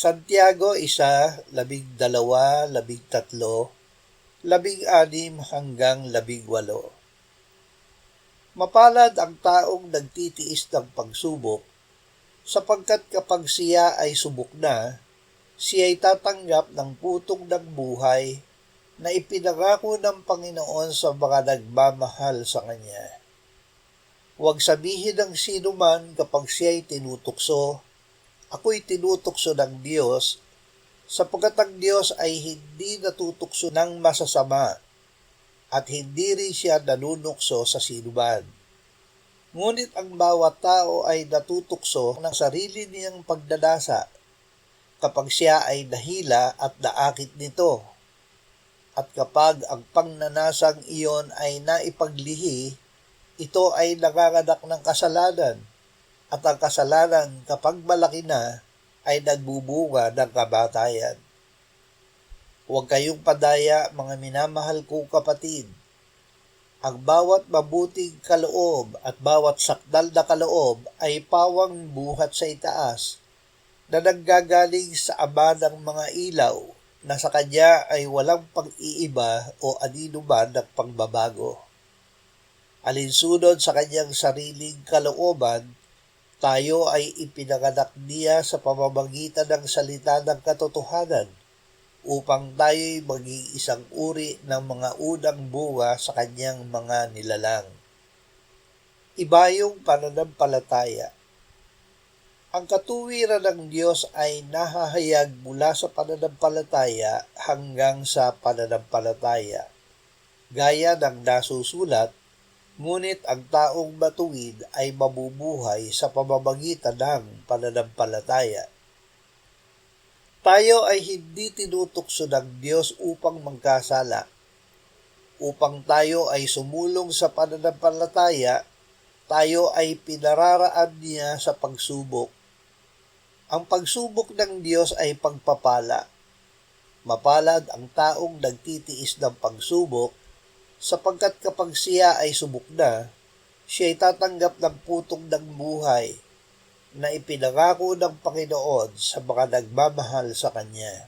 Santiago 1:12, 13, 16 hanggang 18. Mapalad ang taong nagtitiis ng pagsubok, sapagkat kapag siya ay subok na, siya ay tatanggap ng putong ng buhay na ipinangako ng Panginoon sa mga nagmamahal sa Kanya. Huwag sabihin ng sino man kapag siya ay tinutukso, "Ako'y tinutukso ng Diyos," sapagkat ang Diyos ay hindi natutukso ng masasama at hindi rin siya nanunukso sa sinuman. Ngunit ang bawat tao ay natutukso ng sarili niyang pagdadasa kapag siya ay nahila at naakit nito. At kapag ang pangnanasang iyon ay naipaglihi, ito ay nanganganak ng kasalanan, at ang kasalanan kapag malaki na ay nagbubunga ng kamatayan. Huwag kayong padaya, mga minamahal kong kapatid. Ang bawat mabuting kaloob at bawat sakdal na kaloob ay pawang buhat sa itaas na nanggagaling sa Ama ng mga ilaw, na sa Kanya ay walang pag-iiba o aninuman ng pagbabago. Alinsunod sa Kanyang sariling kalooban, tayo ay ipinanganak niya sa pamamagitan ng salita ng katotohanan upang tayo'y maging isang uri ng mga unang bunga sa Kanyang mga nilalang. Iba yung pananampalataya. Ang katuwiran ng Diyos ay nahahayag mula sa pananampalataya hanggang sa pananampalataya. Gaya ng nasusulat, ngunit ang taong matuwid ay mabubuhay sa pamamagitan ng pananampalataya. Tayo ay hindi tinutukso ng Diyos upang magkasala. Upang tayo ay sumulong sa pananampalataya, tayo ay pinararaan niya sa pagsubok. Ang pagsubok ng Diyos ay pagpapala. Mapalad ang taong nagtitiis ng pagsubok, sapagkat kapag siya ay subok na, siya ay tatanggap ng putong ng buhay na ipinangako ng Panginoon sa mga nagmamahal sa Kanya.